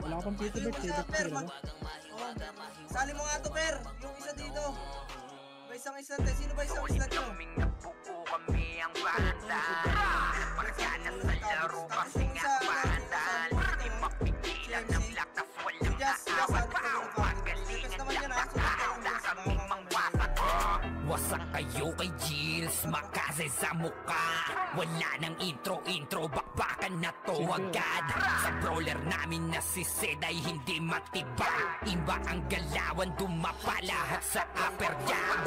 Wala akong Tito Bert, Yung isa, Per, sali mo nga to, Per. Yung isa dito. Ba isang isla, te. Sino ba isang isla nyo? Nabuo kami ang banda. Markana sa laro kasi nga banda. Di mapigilan ng lakas, walang aawat. Pagalingan lang nakahanda kaming mangwasak. Wasak kayo kay Gilles, makasay sa mukha. Wala nang intro, bakbakan na to agad. Sa brawler namin na si Zed ay hindi matiba. Iba ang galawan, dumapa lahat sa upper jam.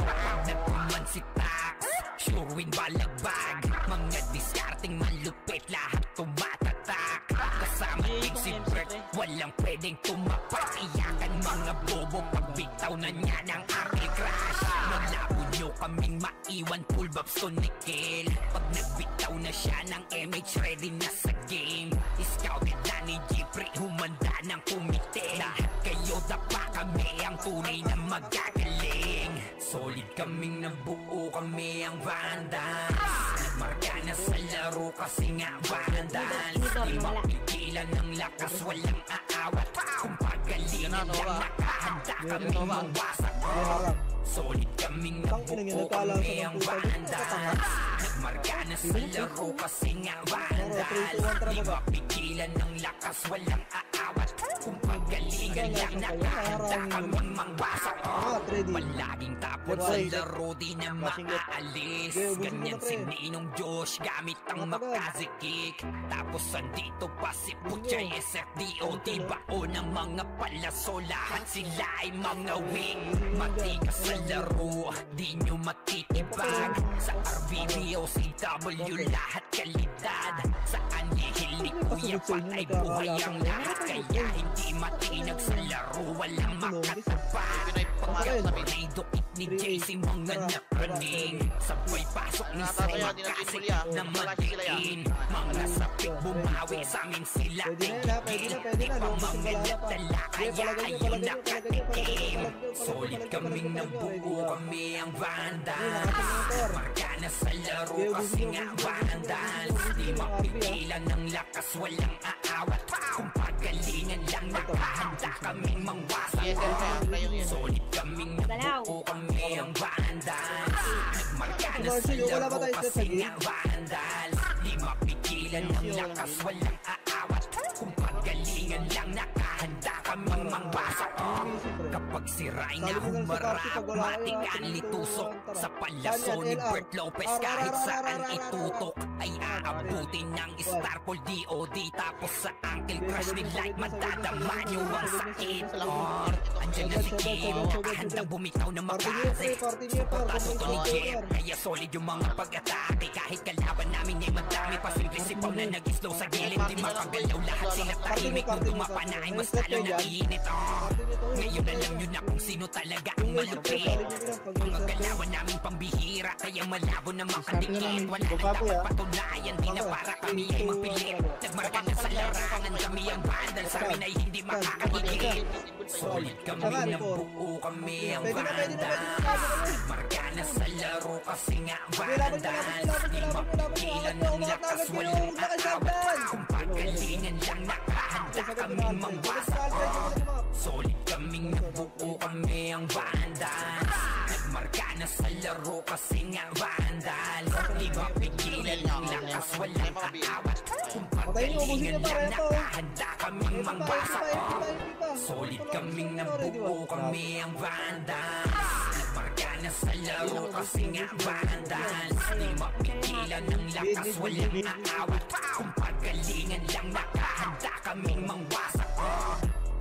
Nagkuman si Tax, sure win balagbag. Mga discarding malupit, lahat tumatatak. Kasama din si Bert, walang pwedeng tumapak. Iyakan mga bobo, pagbitaw na niya ng aking crash. Malabo nyo kaming maiwan, full babs to Nickel. Pag nagbitaw na siya ng MH, ready na sa game. Scouted na ni Jeffrey, humanda ng kumite. Lahat kayo dapa, kami ang tunay na magagaling. Solid kaming nabuo, kami ang Vandals. Nagmarka na sa laro kasi nga Vandals. Di mapigilan ng lakas, walang aawat. Kung pagalingan lang nakahanda kami mawasak. Solid kaming nabuo, kami ang Vandals. Nagmarka na sa laro kasi nga Vandals. Di mapigilan ng lakas, walang aawat. Kung pagalingan lang nakahanda kami mangwasak. Palaging tapon sa laro, di na maaalis. Ganyan si Ninong Josh, gamit ang makazikik. Tapos andito pa si Puchay SFDO. Di bao ng mga palaso, lahat sila ay mga wing. Matikas sa laro, di nyo matitibag. Sa RBB o CW, lahat kalidad. Sa anihil ni Kuya Pat ay buhay ang lahat. Kaya hindi matinag sa laro, walang makatapag. Pagkaparidokit ni JC, mga napraning. Sabay pasok ni Srema kasi na madiin. Mga sapik bumawi sa amin sila tigil. Di pa mga natala, kaya ayaw nakatikim. Solid kaming nabuo, kami ang Vandals. Marka na sa laro kasi nga Vandals. Di mapigilan ng lakas, walang aawat. Kung pagalingan lang nakahanda kaming mangwasak. Solid kaming nabuo, kami ang Vandals. Nagmarka na sa laro kasi nga Vandals. Di mapigilan ng lakas, walang aawat. Kung pagalingan lang nakahanda kaming mangwasak. Kapag si Raina humarap, matikan litusok. Sa palaso ni Bert Lopez, kahit saan itutok ay aabutin ng Starpol DOD. Tapos sa Uncle Crush ni Light, madadama nyo ang sakit. Andyan na si Kim, handang bumitaw na makazi. Suportado to ni Jeff, kaya solid yung mga pag-atake. Kahit kalaban namin ay madami pa, simple sipaw na nag-slow sa gilid. Di makagalaw, lahat sila tahimik. Nung dumapa na ay mas lalo na iinit. Ngayon alam nyo na kung sino talaga ang malupit. Mga galawan namin pambihira, kaya malabo na makadikit. Wala nang dapat patunayan, di na para kami ay magpilit. Nagmarka na sa larangan, kami ang Vandals. Sa amin ay hindi makakagigit. Solid kami, nabuo kami ang Vandals. Nagmarka na sa laro kasi nga Vandals. Di mapigilan ng lakas, walang aawat. Kung pagalingan lang nakahanda kami mangwasak. Solid kaming nabuo, kami ang Vandals. Nagmarka na sa laro kasi nga Vandals. Di mapigilan ng lakas, walang aawat. Kung pagalingan lang nakahanda kaming mangwasak. Solid kaming nabuo, kami ang Vandals. Nagmarka na sa laro kasi nga Vandals. Di mapigilan ng lakas, walang aawat. Kung pagalingan lang nakahanda kaming mangwasak.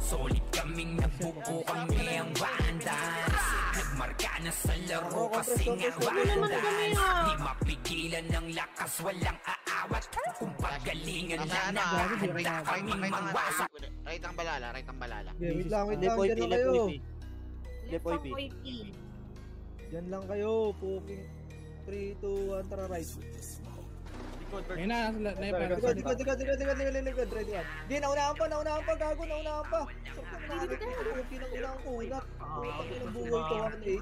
Solid kaming nabuo, kami ang Vandals. Nagmarka na sa laro kasi nga Vandals. Di mapigilan ng lakas, walang aawat. Kung pagalingan lang nakahanda kaming mangwasak. Right ang balala, right ang balala. Wait lang, dyan lang kayo. Depoy P. Dyan lang kayo, puking 3, 2, 1, tara right. Ayun na, Likod, ready one. Di, naunahan pa, gago, naunahan pa. Pinang-unang kunat. Ang buhay to, 1-8.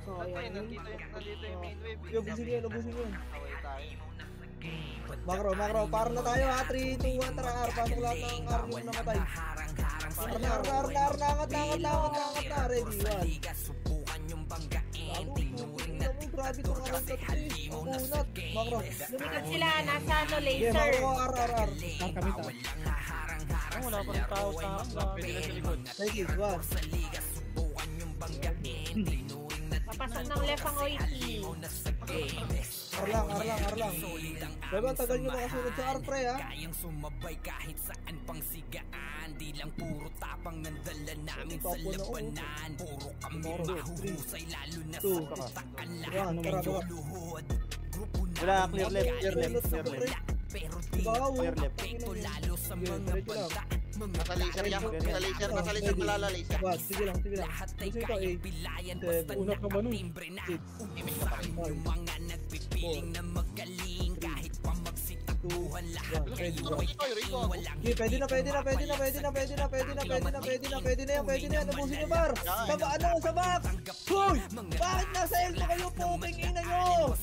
Sayang yun. Ubusin yun. Makro, para na tayo ha. 3, 2, 1, tara R. Pasok lahat ng R yung namatay. R na. Angat na. Ready, 1. Grabe itong alam na 3. Kunat. Makro. Lumikat sila, nasa ano, Yeah, laser. makro, R. Kami ta. Wala pa rin tao sa pwede na sa likod. Ready, 1. Papasok ng left ang Oiki. R lang. Diba, ang tagal nyo makasunod sa R, pre, ha? Tapo na ako. 3, 2, 1, tara. Wala, clear left. Ikaw, Clear left. diretso lang. Nasa laser yan. Nasa laser malala laser. What? Sige lang. Gusto ito, 8, 7, Unat ka ba nun? 6, Image ka pa rin. 5, 4, 3, 2, 1. Ready, go. Rico. Okay, pwede na yan. Nabusin nyo, bar. Sa back. Hoy! Bakit nasa elto kayo, puking ina nyo?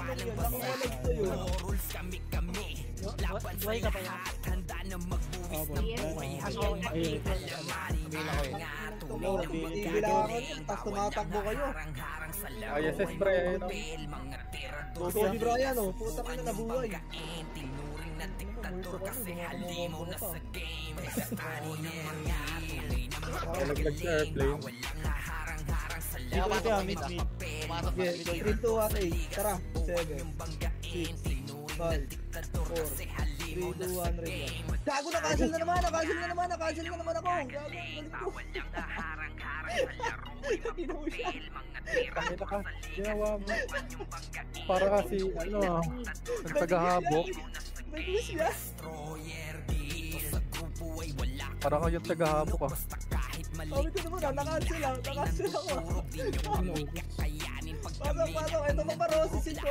Nakawalag sa'yo. Buhay ka pa yan. Ibilangan yun, tapos tumatakbo kayo. ISS pre. Kobe Bryant, oh. Putang ina, nabuhay. Nalaglag sa airplane. Kaya pumasok sa mid ah. Pumasok sa Okay, mid. 3, 2, 1, 8. Tara. 7, 6, 5, 4, 3, 2, 1, ready. Gago na, cancel na naman ako. Gago, galing ko. Ina mo siya. Pakita ka. Ginawa mo. Para kasi, nagtagahabok. Nag-miss siya. Para kayong tagahabok ah. Sabi ko naman, nakancel ako. Pasok. Ito pa roses ko.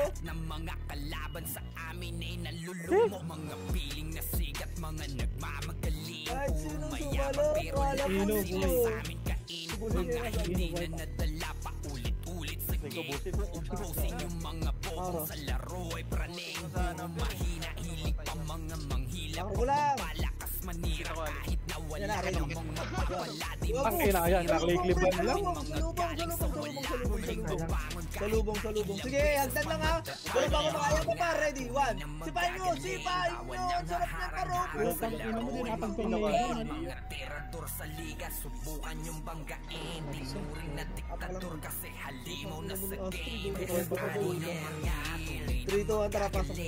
Kahit sinong sumalo, wala po nito. Subunin niya yung Rico, busit. Ako lang. Yan na, ready. Ang ina yan, nakaliklib lang lang. Salubong. Sige, hagdan lang ha. Wala ba ako makaya pa pa? Ready, 1. Sipahin nyo. Ang sarap niyan ka, Rob. Putang ina mo din, napagpangyayon. Trito ang tara, pasok mo.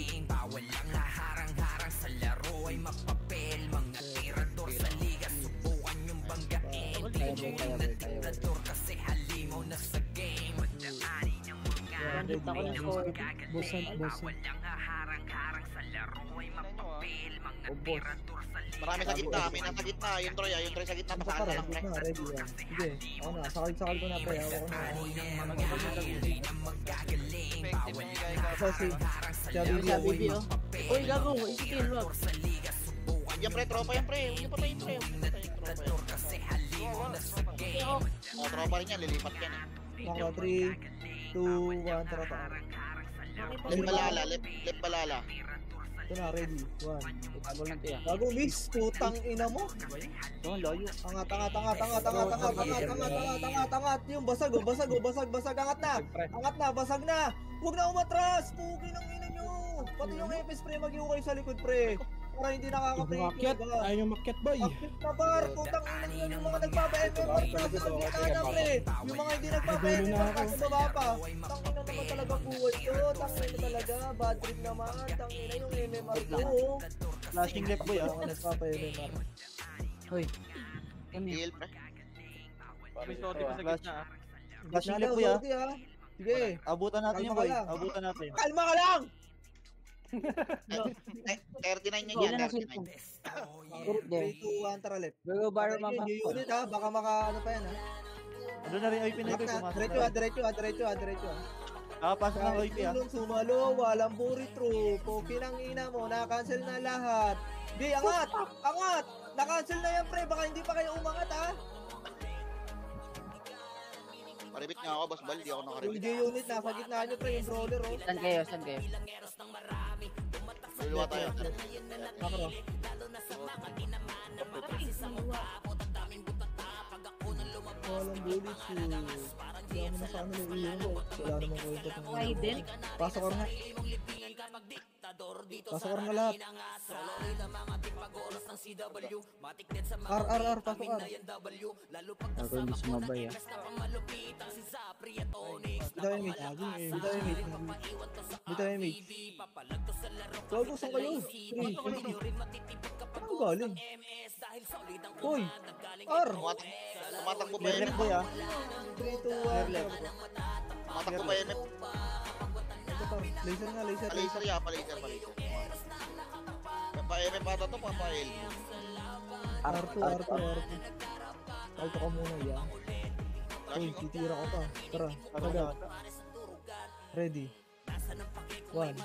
Marami sa gitna. May nasa gitna. Yung Troy sa gitna. Pasaan na lang pre. Ready, 1. Sige, ako na. Sakal ko na, pre. Ako na. Sabi, Uy, gago, isikin mo. Yan pre, tropa yan pre. Huwag niyo patayin pre. Tropa rin yan. Lilipat yan eh. Maka 3, 2, 1, tara. Left balala. Ito na, ready, 1. Tagol na tiya. Bago miss, putang ina mo. Doon, layo. Angat. Yung basag, angat na, basag na. Huwag na umatras, pugi ng ina nyo. Pati yung FS pre, mag-iukay sa likod pre. Para hindi nakaka-play. Umakyat, ayaw yung makyat boy. Akit na bar, putang ina nyo. Yung mga nagpapa-MMR pa sa gitna na pre. Yung mga hindi nagpapa-MMR pa sa baba pa. Tangina naman talaga buhay ko. Tangina talaga, bad trip naman. Tangina yung MMR ko. Flashing left boy ah. Yung mga nagpapa-MMR. Hoy. Heal pre. Flashing left boy ah. Sige. Abutan natin yung boy. Abutan natin. Kalma ka lang! 39 yan. 39. 3, 2, 1, tara left. Go, Baro, mama. New unit ha, baka maka ano pa yan ha. Ano na rin OIP na ito. Diretso. Nakapasok ng OIP ah. Sumalo, walang buri true. Poki ng ina mo, na-cancel na lahat. Di, angat! Na-cancel na yan pre, baka hindi pa kayo umangat ha. Paribit nga ako, boss bal, di ako Yung nakaribit. J-unit, nasa gitna nyo, pre, yung brawler, oh. Saan kayo? Saan kayo? Luluwa tayo. Makro. Walang bullets, Wala mo na sa ano yung iyo. Wala namang kwento kung Why din? Pasok ka nga. Pasok ka nga lahat. R, pasok ka. Ako hindi sumabay ah. Bitaw yung mate. Bitaw yung mate. Bitaw yung mate. Huwag mo saan kayo. 3. Ano galing? Hoy! R! Tumatakbo pa Clear MF. left boy ah. 3, 2, 1. Tumatakbo pa MF. Ito pa. Laser nga, laser. Palaser ya, palaser. Pa MF ata to, pa L. R2. Kalto ka muna yan. Hoy, titira ko pa. Tara, agad. Ready. 1.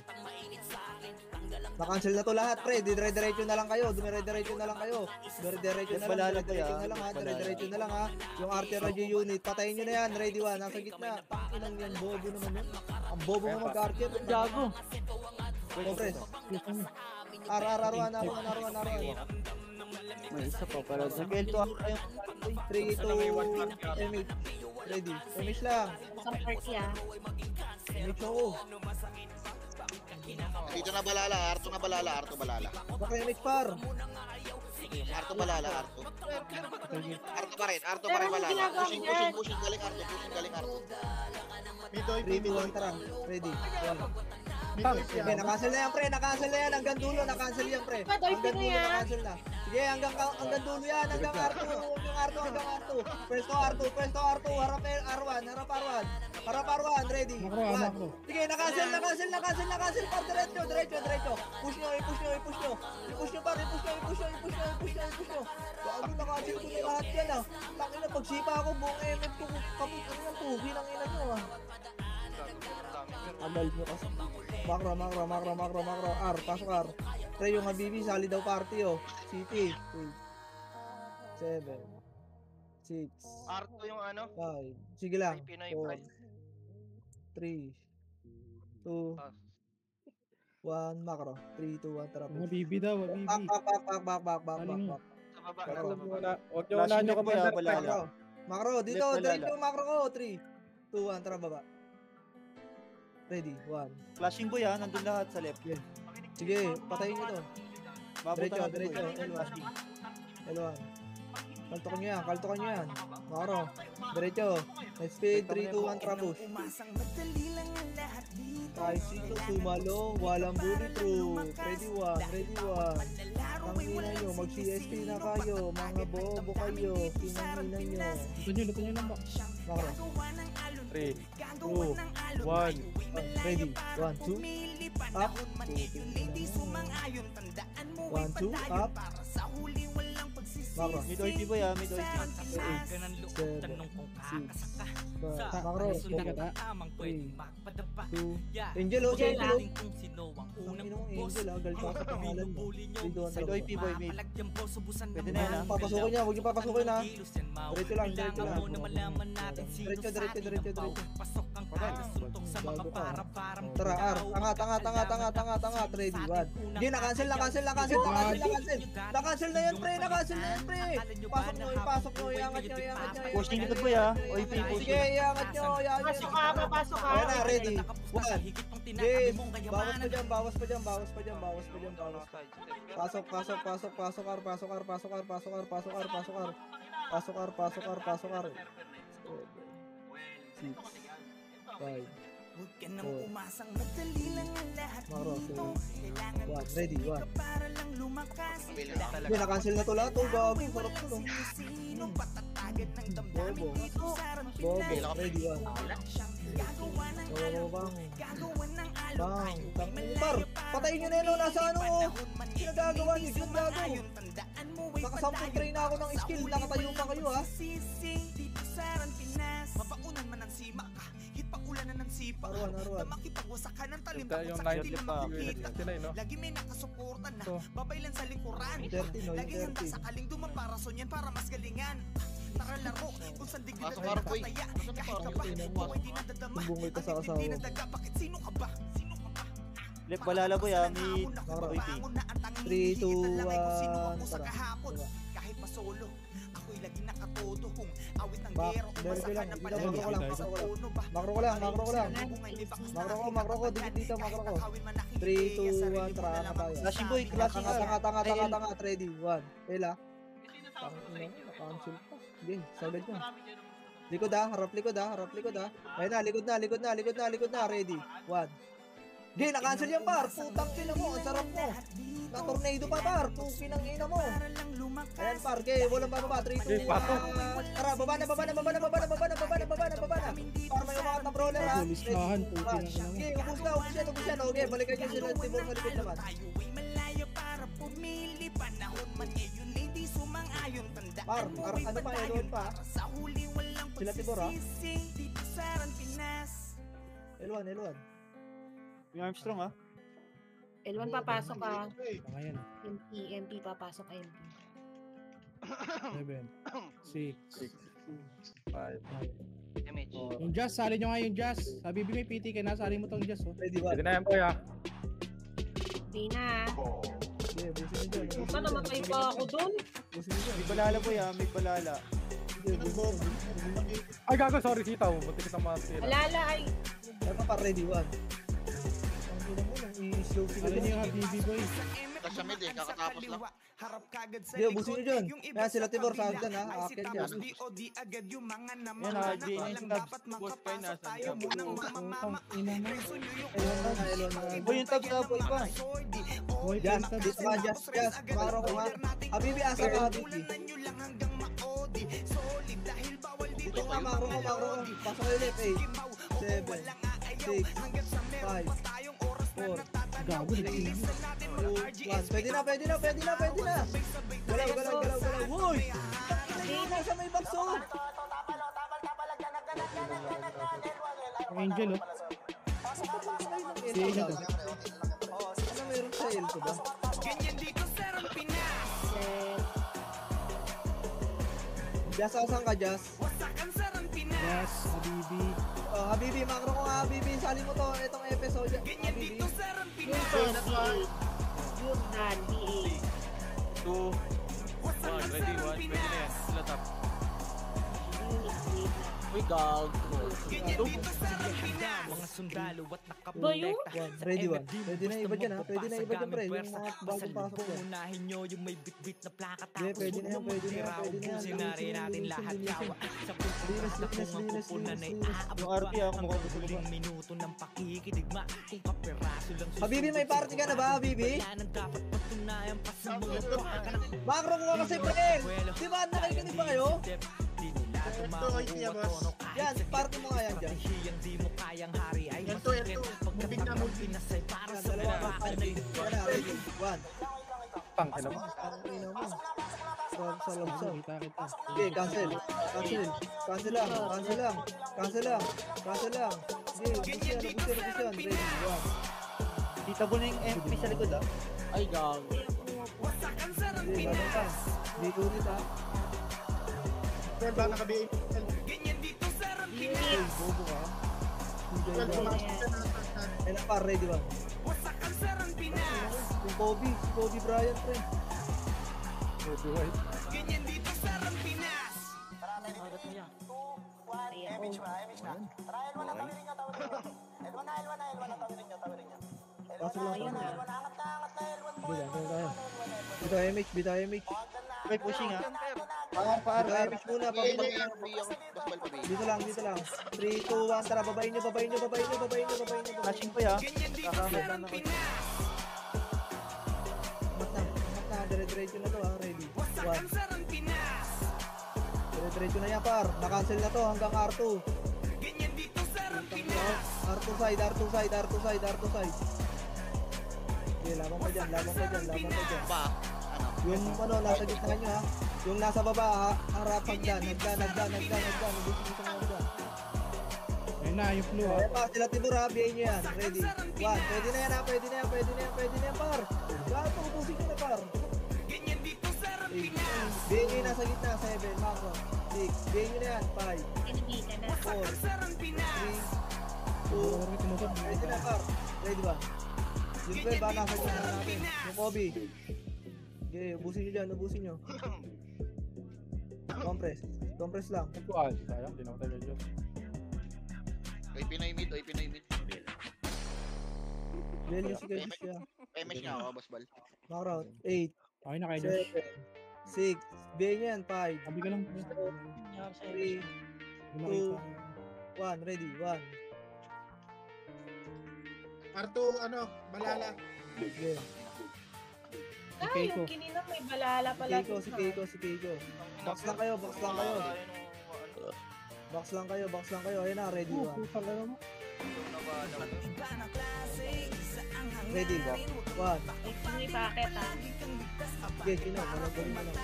Na-cancel na to lahat, pre. Dire-diretso na lang kayo. Dire-diretso na lang kayo. Dire-diretso na lang. Dire-diretso na lang, ha. Dire-diretso na lang, ha. Yung archer unit, patayin nyo na yan. Ready 1. Nasa gitna. Inang yan, bobo naman yun. Ang bobo mo mag-archer. Gago. Compress. R1. May isa pa para sa Nag-L2 ako kayo. 3, 2, M8. Ready. Finish lang. isang party ah. Finish ako. Dito na balala, Arto na balala. Baka M8 par. Arto balala. Arto pa rin balala. Pushing, galing Arto. 3, 2, 1, tara. Ready. 1. Okay, na-cancel na yan, pre. Na-cancel na yan. Hanggang dulo, na-cancel yan, pre. Hanggang dulo, na-cancel na. Sige, hanggang dulo yan. Hanggang R2. Hanggang R2. Pwesto R2. Harap R1. Harap R1. Ready. 1. Sige, na-cancel. Par, diretso. Push nyo. I-push nyo, par. I-push nyo. Bago na-cancel ko na lahat yan, ah. Takin na, pagsipa ako, buong MF ko. Kapit ano ng tugi ng ina nyo, ah. Amal nyo kasi. Makro. R, pasok R. Pre, yung Habibi, sali daw party, oh. City. 8, 7, 6, Arto yung ano? 5. Sige lang. Pinoy 4, Pride. 3, 2, 1, makro. 3, 2, 1, tara. Mabibi daw, mabibi. Back. Sa baba. Pero, Huwag nyo unahan nyo commander. Makro, dito, diretso yung makro ko. 3, 2, 1, tara baba. Ready, 1. Flashing boy ah, nandun lahat sa left. Sige, patayin nyo to. Mabuta Diretso, natin boy. L1. Kaltukan nyo yan. Makro. Diretso. Next speed, 3, 2, 1, trabush. Kahit sino sumalo, walang bullet through. Ready 1. Tangina nyo, mag-CSP na kayo. Mga bobo kayo. Kinangina nyo. Luto nyo lang ba? Makro. 3, 2, 1. Ready. 1, 2. Up. 1, 2. Up. Makro. Mid OP boy ah, mid OP. 8, 7, 6. Makro. 3, 2. Angel, oh. Angel, ah. Tangina mo, Angel, ah. Galto sa pangalan mo. Dito ang Mid OP boy, mid. Pwede na yan ah. Papasukin niya, huwag niyo papasukin, ha. Diretso lang. Diretso. Bago ka. Tara, R. Angat. Ready, 1. Hindi, na-cancel. Na-cancel na yan, pre. Pasok nyo. Iangat nyo. Pushing dito boy ah. OP Sige, pushing. iangat nyo. Papasok ka. Ayan na, ready. 1. Yes. Bawas pa dyan. Pasok R. 6, 5, 4, Makro, 1, ready, 1. Hindi, na-cancel na to lahat, oh, gago, sarap to, no? Bobo, ready, 1. Bang, par, patayin nyo na yun, nasa ano, oh. Pinagagawa nyo, dyan, gago. Nakasampung train na ako ng skill, nakatayo pa kayo, ha? Mapaunan man ang sima ka, hitpaulanan ng sipa ka, na makipagwasakan ng talim Yung sa 90 kanila pa, makikita. 39 no? Lagi may nakasuportan na, babay lang sa likuran. 30, no? Lagi handa 30. sakaling dumaparason yan para mas galingan. Pasok harap boy. Bungay ka sa asawa. Left balala boy mid. OP. 3, 2, 1, tara. Makro ko lang. Makro ko, dikit dito, makro ko. 3, 2, 1, tara na tayo. Flashing boy, flashing Tanga, ready, 1. Ela. Naka-cancel pa. Sige, sagad niya. Likod harap likod. Ayun na, likod na, ready, 1. Gay, na-cancel yan par, putang ina mo, ang sarap mo. Na-tornado pa par, pukin ang ina mo. Ayan par, gay, walang bababa, 3, 2, 1. Tara, baba na. Par, may umangat na brawler ha. Listahan, putin ang ina mo. Gay, ubus yan. Okay, balikan nyo sila, Tibor sa likod naman. Par, ano pa, Elon pa. Sila Tibor ha. L1. Yung Armstrong ha. L1 papasok ka. Ayan. MP papasok ka MP. 7, 6, 5. Damage. Yung Jazz, sali nyo nga yung Jazz. Sabi may PT ka na, sali mo tong Jazz. Oh. Ready, 1. Pwede na yan boy Di na. Okay, busin nyo dyan. Baka namatay pa ako dun. Mid balala boy mid balala. Ay gago, sorry sitaw. Buti kitang masira. Alala ay. Ano pa, ready, 1. Ang ina mo, i-slow sila Sali nyo dyan. yung Habibi boy. Tapos sa mid kakatapos lang. Hindi, ubusin nyo dyan. Kaya sila Tibor, sa dyan ha. Akin dyan. Yan Boss kayo nasa Putang ina mo. Elon na. Boy yung tab sa boy pa. Boy, Jazz, pesta. dito ka, Jazz. Maro ko ha. Habibi, asa ka, Habibi. Dito ka, makro ko. Pasok kayo ulit, 8, 7, 6, 5, 4, Gago, nag-inig. 2, 1. Pwede na. Galaw. Uy! Nasa may bakso. Ang Angel, oh. Si Angel, oh. Ano meron sa L2 ba? Jazz, asan ka, Jazz? Jazz, Habibi. Habibi, makro ko nga, Habibi. Sali mo to, itong episode. Habibi. Yun na. DA. 2, 1, ready, 1, pwede na yan. Sila top. Uy, gago. Ba yun? Ready, 1. Pwede na iba dyan ha. Pwede na iba dyan, pre. Yung mga bagong pasok dyan. Unahin nyo yung may bit-bit na plaka. Yeah, pwede na yan. Ubusin na rin natin lahat yawa. Sa pulpuras na kung ang kupunan ay Yung RP ako mukhang gusto ko ba. minuto ng pakikidigma. Kung kaperaso lang Habibi, may party ka na ba, Habibi? Kailangan dapat patunayan pa sa mga baka ng Makro ko nga kasi, pre. Di ba, nakikinig ba kayo? di nila tumakuha tono Yan, party mo nga yan dyan. kahit di mo kayang hari ay masakit. Pagkatapos ng pinasay para sa Dalawa, baka na ready, 1. Tang ka naman. Ang ina mo. Sa lamsa. Kita. Okay, cancel lang. Sige, ubusin. Ready, 1. Tita mo na yung MP sa likod ha. Ay, gago. Sige, ganun ka. Dito ulit ha. Bobo ka. Kailan pa, ready, 1. Si Kobe Bryant, pre. Pasok lang. Bitaw MH. May pushing ha. Bitaw MH muna. Dito lang. 3, 2, 1, tara, babayin nyo. Flashing po ya. Kakakamit lang ako. Mat na, dire-diretso na to ha, ready. 1. Dire-diretso na yan, par. Na-cancel na to hanggang R2. R2 side. Okay, labang ka dyan. Pa. Yung nasa gitna nyo ha. Yung nasa baba ha, harap hagdan. Ubusin mo sa hagdan. Ayun na, yung flu, ah. Ayan pa, sila Tibor ha, biyahin nyo yan. Ready. 1. Pwede na yan ha, pwede na yan, par. Gato, ubusin nyo na, par. Biyahin nyo yung nasa gitna, 7, Mako. 6, Gain nyo na yan. 5, Enemy ka na. 4, 3, 2, ready na, par. Ready ba? Yung 12 ba, nasa dyan na natin. Yung Kobe. Okay, ubusin nyo dyan, ubusin nyo. Compress. Compress lang. Sayang, di na ako tayo dyan. Oy, Pinoy mid, oy, Pinoy mid. Bel nyo si Kagis siya. PMS niya ako, boss bal. Knockout. 8, Okay na kayo dyan. 7, 6, Bel nyo yan. 5, Sabi ka lang. 3, 2, 1. Ready, 1. Arto, ano, malala. Okay. Yung kinina may balala Si pala. Keiko. Box lang kayo. Box lang kayo. Ayun na, ready, 1. Ready, 1. May packet ha. Okay, sino? Managaling mo lang.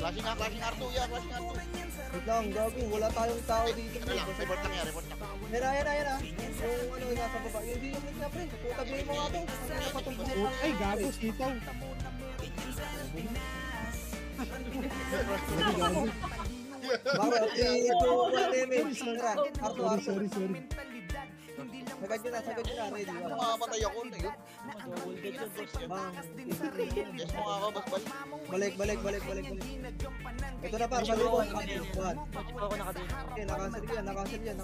Flashing Arto, yeah, flashing Arto. Wait lang, gago. Wala tayong tao dito. Ano lang, report lang yan, report lang. Yan. Yung ano, nasa baba. Yung di yung na, pre. Putabihin mo nga to. Ano na patungkol? Ay, gago, sitaw. Bakit? Ito, damage. Tara, Arto. Sorry. Sagad nyo na. Ready, 1. Mamamatay ako na yun. Bang. Yes mo nga ako, boss bal. Balik. Ito na, par. Balik ko. 1. Okay, nakancel yan.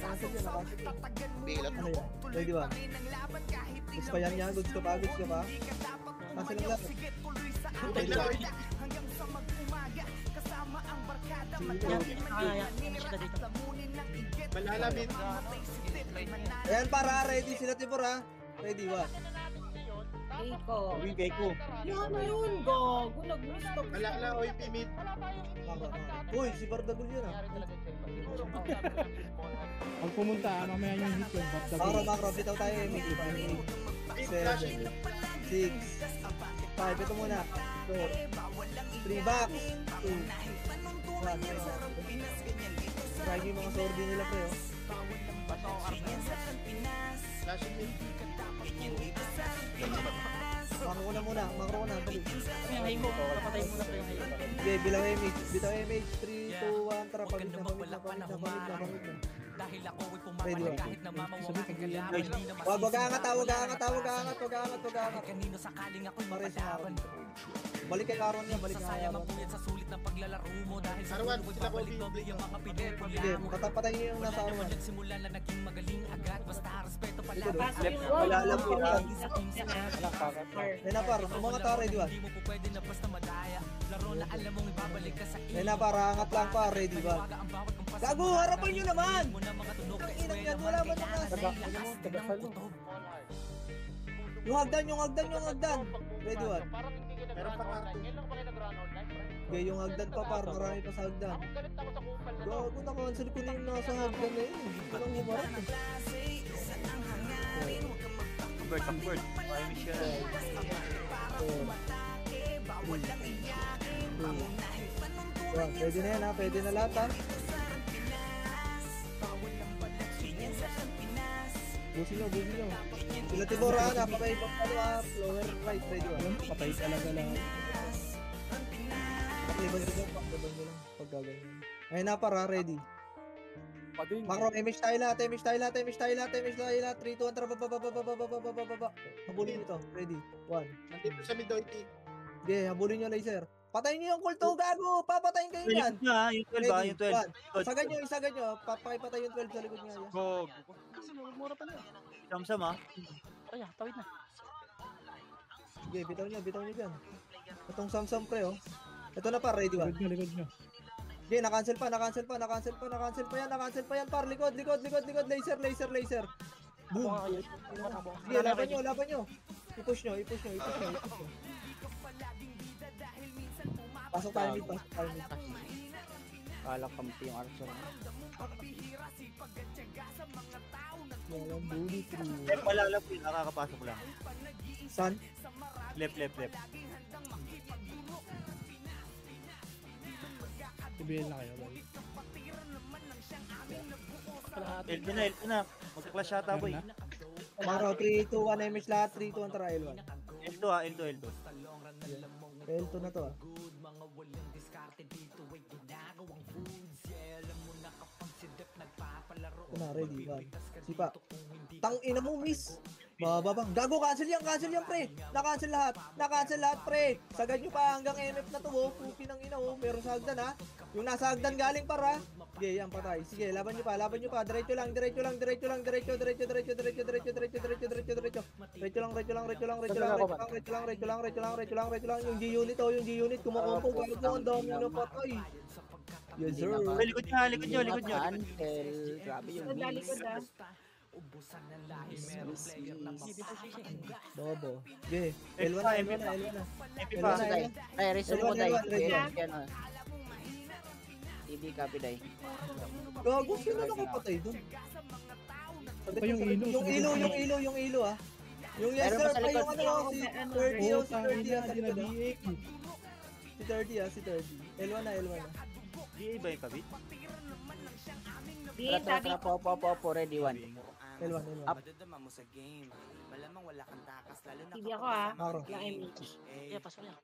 Bilat. Ano yan? Ready, 1. Gusto pa yan. Goods ka pa. Cancel lang lang. Ready, 1. Malala mid. Ayan, para. Ready sila, Tibor, ha? Ready, 1. Keiko. Ano yun, gago? Nag-miss. Malala, OIP mid. Uy, si Bardagul yun, ha? Pag pumunta, mamaya yung hit yun. Macro, bitaw tayo. 7, 6, 5. Ito muna. 4, 3, back. 2, 1. Try yung mga sordi nila, pre, oh. Flashing mid. Macro na. Balik. Papatay muna pa yung hayo. Okay, bilang image. Bitaw image. 3, 2, 1. Tara, pamit na. Dahil ako ay pumapalag kahit na mamawang Wag aangat. kanino sakaling ako'y Pares na mapalaban. Balik kay Karon niya, balik Sasaya kay Karon. magpuyat sa sulit ng paglalaro mo. Dahil sa Arwan, sulit sila babalik Bobby. doble yung mga Sige, pinupulya mo. patay niyo yung nasa Wala Arwan. naman nagsimula na naging magaling agad. Basta respeto pala. Wala lang po yan. Par. Yan na, par. Mga tara, di ba? Hindi mo po pwede na basta madaya. Laro na alam mong ibabalik ka sa Yan na, para angat lang, par. Ready ba? Gago, harapan nyo naman! Ang inang yan, wala ba naman? Yung hagdan. Ready, what? Meron pang Arto. Okay, yung hagdan pa, par. Marami pa sa hagdan. Gago, nakancel ko na yung nasa hagdan na yun. Hindi ko lang humarap. Bird. Ay, miss ka na. Pwede na yan, ha? Pwede na lahat, ha? Busin nyo. Sila Tibor, ha? Napakay pa lower right, ready ba? Patay talaga lang. Pakliban nyo lang. Pag gaganyan. Ayun na, para, ready. Macro, image tayo lahat. 3, 2, 1, tara, baba. Habulin nyo to, ready. 1. Nandito sa mid OIP. Okay, habulin nyo laser. Patayin nyo yung kulto, gago! Papatayin kayo yan! Yung 12 ba? Yung 12. Isagad nyo. Papakipatay yung 12 sa likod nyo. Gog. Mura pa na. Samsam ah. Ay, tawid na. Okay, bitaw nyo dyan. Itong Samsung pre, oh. Ito na, par, ready ba? Likod nyo. Okay, na-cancel pa yan, par. Likod. Laser. Boom. Sige, laban nyo. I-push nyo. Pasok tayo mid. Kala kampi yung Arsenal. Walang bully through. Malala po yun, nakakapasok lang. San? Left. TBL na kayo, boy. Elto na. Magka-clash yata boy. Maro, 3, 2, 1, image lahat. 3, 2, 1, tara, L1. Elto. L2 na to ah. Mga walang diskarte dito ay ginagawang foods. Yeah, alam mo na kapag si Dep nagpapalaro. Ito na, ready, one. Sipa. Tang ina mo, miss. Bababang. Gago, cancel yan, pre. Na-cancel lahat, pre. Sagad nyo pa hanggang MF na to, oh. Puki ng ina, oh. Meron sa hagdan, ha. Yung nasa hagdan galing para. Sige, yan, patay. Sige, laban nyo pa. Diretso lang. Diretso lang. Yung G-Unit, oh. Yung G-Unit. Kumakompo. Gago, ang dami na patay. Yes, sir. Likod nyo. Cancel. Grabe yung Nadalikod miss. Ubusan ng lahi, meron player na Bobo. Okay. L1 na. Ay, resume mo, Day. L1. Yan, hindi copy, Day. Gago, sino nakapatay dun? Ito yung ilo. Yung ilo, ah. Yung yes Meron sir, pa sa pa yung likod. ano, si 30, oh, si 30, ah, sa likod, ah. Dinadiik. Si 30. L1 na. Di ba yung kabit? Di, sabi ko. Po, ready, one. L1. Up. madadama mo sa game. Malamang wala kang takas, lalo na Hindi ako ah. Makro. Lang MH. Yeah, pasok yan.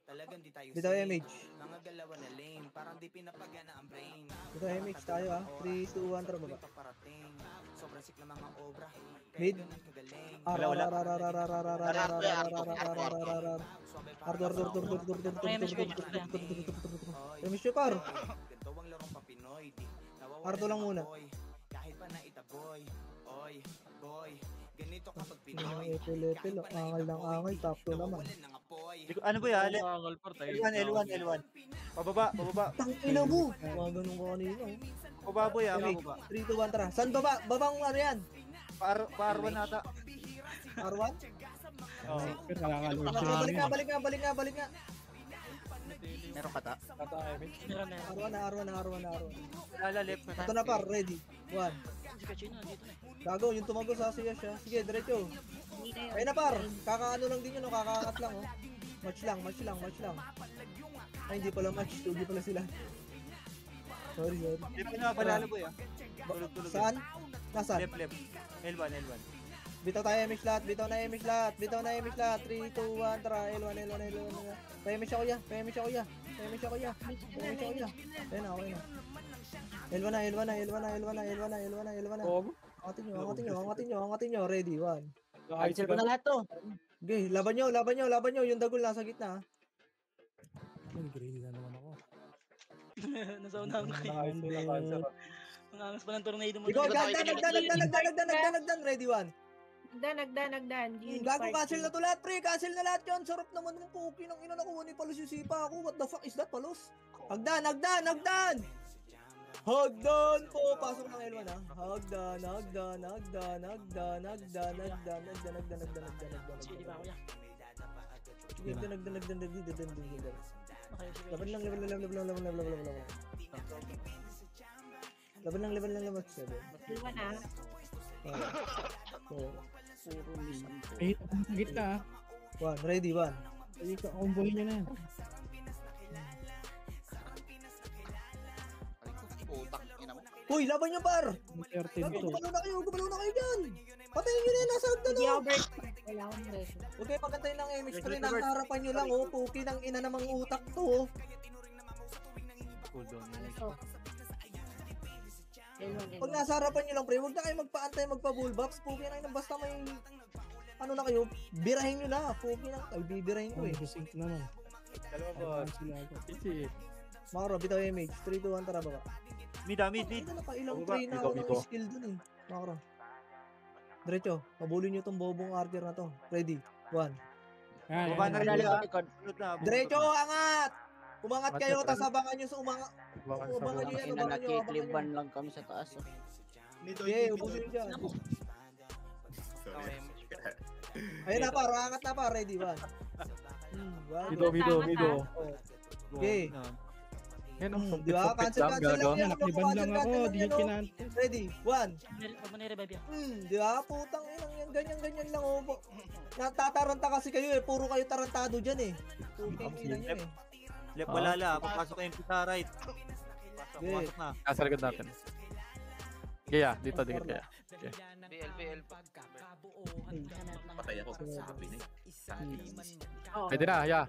Talagang di tayo Bitaw MH. mga galawan na lane, parang di pinapagana ang brain. Bitaw MH tayo, ah. 3, 2, 1, tara baba. Paparating, sobrang sick na mga obra. Mid. Wala. Remisyo par. Ganito ang larong papinoy, di nawawala Ardo lang ng muna. apoy. Kahit pa na itaboy, oy, boy, ganito kapag Yung Pinoy. epil, angal ng angal, top 2 naman. Nawawalan ng apoy. Ano ba yan? Angal par tayo. L1. Pababa. Tangina mo! Mga ganun ko kanina, oh. Pababa boy, MH, pababa. 3, 2, 1, tara. Saan baba? Babang ano yan? Parwan nata. R1? Oo. Pero nakakalood Balik nga. Meron ka ta? R1 na. Lala left. Ito na par, ready. 1. Gago, yung tumago sa siya siya. Sige, diretso. Hindi kayo. Ayun na par, kakaano lang din yun, oh. Kakaangat lang, oh. Match lang. Ay, hindi pala match, tugi pala sila. Sorry. Left na palalo boy ah. Tulog. Saan? Nasaan? Left. L1. Bitaw tayo MX lahat. 3, 2, 1, tara. L1. Pa-MX ako ya. Ayun na, okay na. L1 na. Angatin nyo. Ready, 1. Cancel ko na lahat to. Okay, laban nyo. Yung dagol nasa gitna. Green na naman ako. Nasa unahan kayo. Ang angas pa ng tornado mo. Ikaw, nagdan. Ready, 1. Nagdan. Gago, cancel na to lahat, pre. Cancel na lahat yun. Sarap naman ng puki ng ina, nakuha ni Palos yung sipa ako. What the fuck is that, Palos? Hagdan! Hagdan po! Pasok ng L1, ha? Hagdan. Sige, di ba ako yan? Laban lang. 7. Iwan ah. Eh, sa gitna. 1, ready, 1. Ay, kakumbuhin nyo na yan. Putang ina mo. Hoy, laban nyo, par! 13 to. Gumalaw na kayo dyan! Patayin nyo na yan, nasa hagdan, Hindi oh! ako break. Wala akong break. Huwag kayo pagkantay ng image pre, nasa harapan nyo lang, oh. Puki ng ina namang utak to, oh. Cool down. Ano to? Pag nasa harapan nyo lang, pre, huwag na kayo magpaantay, magpa-bullbox. Puki na yun, basta may... Ano na kayo, birahin nyo na. Puki na, ay bibirahin ko, eh. Sync naman. Dalawa boss. Makaro, bitaw image. 3, 2, 1, tara baba. Mid. Ay, nakailang tray na ako ng skill dun, eh. Makaro. Diretso, pabulin nyo tong bobong archer na to. Ready, 1. Baba na rin nila. Sunod na. Diretso, angat! Umangat kayo, tas abangan nyo sa umangat. Abangan nyo yan, abangan nyo. Nakikliban lang kami sa taas. Okay, ubusin nyo dyan. Ayun na pa, angat na pa. Ready, 1. Mido. Okay. Yan ang Di ba? Cancel lang yan. Nakliban lang ako, di kinante. Ready, 1. Pag mo nire-revive yan. Di ba? Putang inang yan, ganyan lang, oh. Natataranta kasi kayo, eh. Puro kayo tarantado dyan, eh. Putang ina nyo, eh. Left wala la. Papasok yung sa right. Pasok na. Nasa likod natin. Kaya, dito kaya. Okay. BL. Patay ako. Sabi na. Oo. Pwede na, yeah.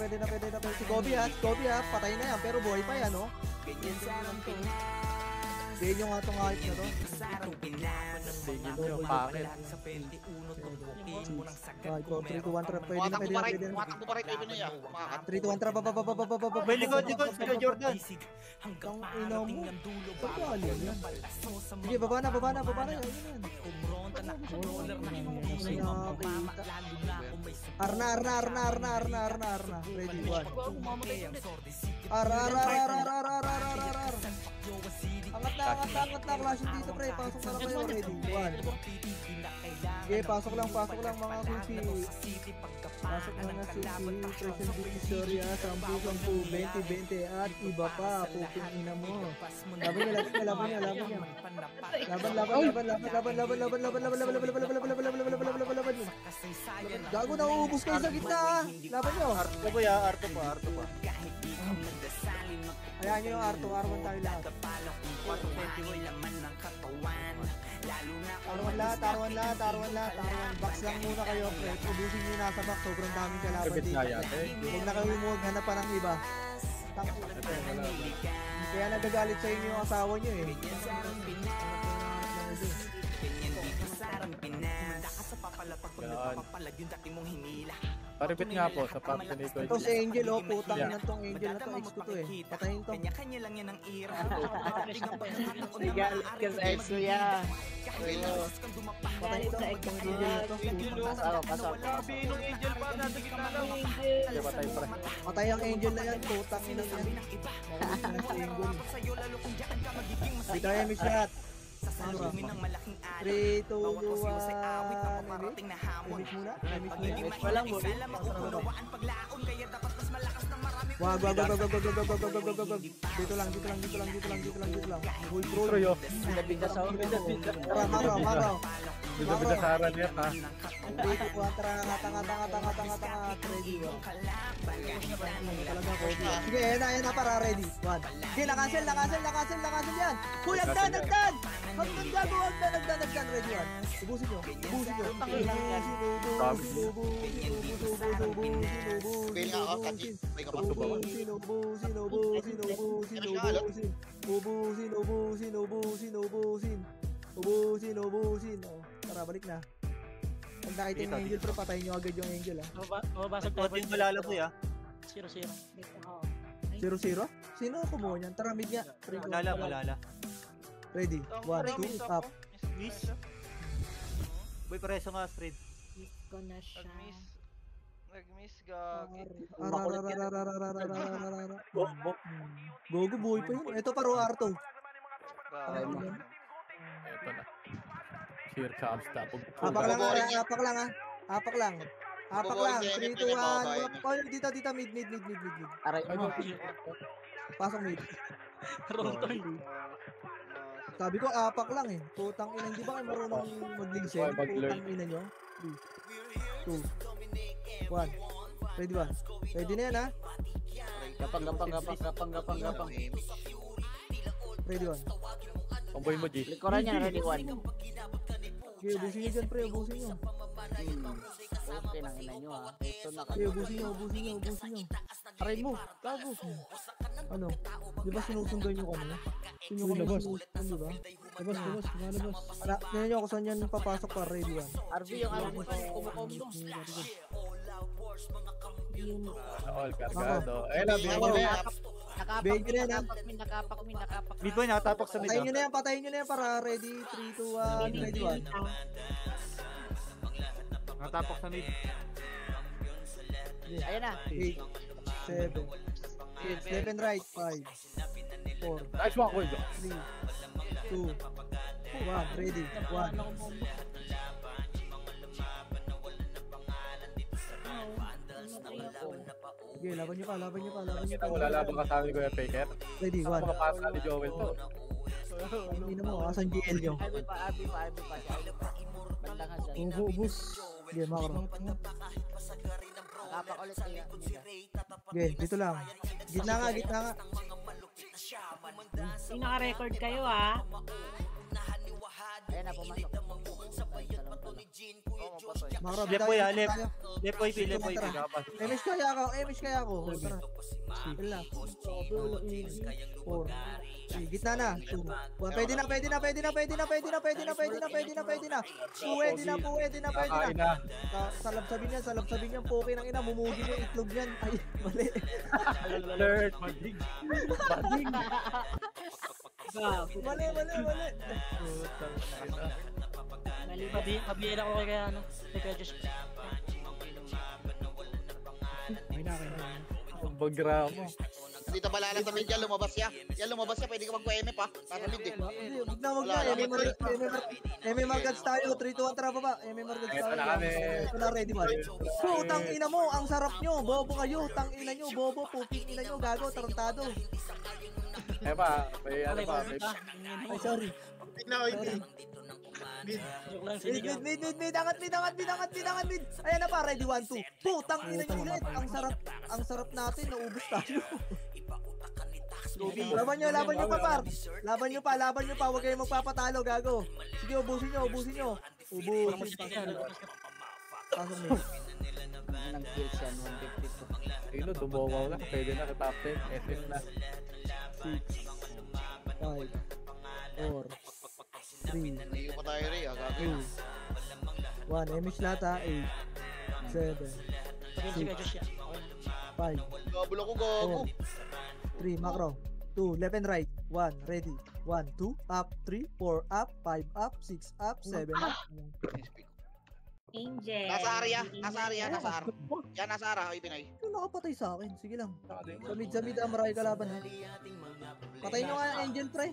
Pwede na. Si Kobe ha, patay na yan, pero buhay pa yan, no? Ganyan yung atong hype na to. Yung pangit. 3, 2, 1, trap. Pwede na. Matakbo pa rin kayo niya. 3, 2, 1, trap. May likod, sila Jordan. Ang ina mo. Pagkali yan. Sige, baba na. Yan. Arna. Ready, 1. Angat na. Flashing dito, pre. Pasok na lang kayo. Ready, 1. Okay, pasok lang mga susi. Pasok na susi. Present Victoria, 10, 20, at iba pa. Puking ina mo. Laban niya. Laban. Gago na uubos kayo sa gitna, ha. Laban nyo. Arto pa. Ayan nyo yung R2, R1 tayo lahat. Taruan lahat. Box lang muna kayo, pre. Ubusin nyo nasa box, sobrang daming kalaban dito. Huwag na kayo hanap pa ng iba. Kaya nagagalit sa inyo yung asawa nyo, eh. Paripit nga po sa pump ni Koy. Ito si Angel, oh, putang ina tong Angel na to, X ko to eh. Patayin to. Galit ka sa ex mo ya. Patayin to, tong Angel na to. Pasok. Binong Angel pa, nasa gitna lang. Patay pa. Patay ang Angel na yan, putang ina yan. Si Angel. Hindi kaya may shot. 3, 2, 1, image muna. Walang mo. Wag. Dito lang. Hold through. Troyo. Tara, Macro. Binasaran niya ha. Dito po, tanga. Ready, 1. Talaga ko. Sige, ayan na para ready. 1. Sige, nakancel yan. Uy, nagdan. Nagdan. Ready, 1. Ubusin nyo. Ubusin. Oh, tara, balik na. Pag nakita yung angel, pero patayin nyo agad yung angel, ha. Mababasag tayo. Pwede malalaboy ha. 0-0. 0-0? Sino ang kumuha niyan? Tara, mid nga. Malala. Ready? 1, 2, up. Miss. Boy, pareso nga, Fred. Miss ko na siya. Nag-miss gagi. Gogo, buhay pa yun. Ito pa, Roarto. Ito na. Here comes tapog. Apak lang. 3, 2, 1. Oh, dito, mid. Aray mo. Pasok mid. Wrong turn. Sabi ko, apak lang eh. Putang ina, hindi ba kayo marunong mag-listen? Putang ina nyo. 3, 2, 1. Ready 1. Ready na yan, ha? Gapang. Ready 1. Pamboy mo, G. Likoran niya, ready 1. Okay, ubusin nyo dyan, pre. Ubusin nyo. Okay, nang ina nyo ha. Ito na Okay, ubusin nyo. Aray mo, gago. Ano? Di ba sinusundan nyo kami? Sinyo kami sinusundan, di ba? Labas. Tignan nyo kung saan yan papasok pa, ready 1. RV yung alam mo kumukombo. All kargado. Eh, labi mo. Big na yan, ha? Nakapak min. Mid boy, nakatapok sa mid. Patayin nyo na yan para ready 3, 2, 1, ready 1. Nakatapok sa mid. Ayan na. 8, 7, 6, left and right, 5, 4, Nice one, Kuya. 3, 2, 1, ready, 1. Sige, laban nyo pa. Wala labang ka sa amin, Kuya Faker. Ready, 1. Mga pasa ni Joel to. Hindi na mo, asan GL nyo? Abi pa. Bandangan dyan. Ubus. Sige, Macro. Nakapak ulit kaya. Sige, dito lang. Gitna nga. Yung naka-record kayo, ha? Ayan na, pumasok. Macro, Left boy, left. Left boy, Emish kaya ako. Tara. Sige lang. 4. Gitna na. 2. Pwede na. Pwede na. Kakain na. Salab-sabi niyan. Puki ng ina. Mumugi yung itlog niyan. Ay, mali. Alert. Bading. Mali. Kabiyan ako kaya ano. Kaya just. Ay na. Ang bagra mo. Dito balala sa mid yan, lumabas siya. Pwede ka mag-QM pa. Para mid eh. Wag na. Eme Margats tayo. 3, 2, 1, tara baba. Eme Margats tayo. Ito na kami. Ito na, ready ba? Tang ina mo, ang sarap nyo. Bobo kayo. Tang ina nyo, bobo. Puking ina nyo, gago, tarantado. Eh pa, may ano pa. Ay, sorry. Joke lang, sinigaw. Mid. Angat, mid. Ayan na pa, ready, 1, 2. Putang ina nyo ulit. Ang sarap natin, naubos tayo. Laban nyo pa, par. Laban nyo pa. Huwag kayong magpapatalo, gago. Sige, ubusin nyo. Ubusin. Pasok mo. Nang kills yan, 152. Ayun, dumawaw na. Pwede na, top 10. SS na. 6, 5, 4, 3, Hindi pa tayo rin, gagawin. 2, 1. Emish lahat, ha. 8, 7, Sige, just yan. 5, Gabulo ko, gago. 3, Macro. 2, left and right. 1, ready. 1, 2, up, 3, 4, up, 5, up, 6, up, 7, up. Angel. Nasa area. Yan, nasa area. Ay, Pinay. Nakapatay sa akin. Sige lang. Sa mid, marami kalaban, ha. Patay nyo nga yung Angel, pre.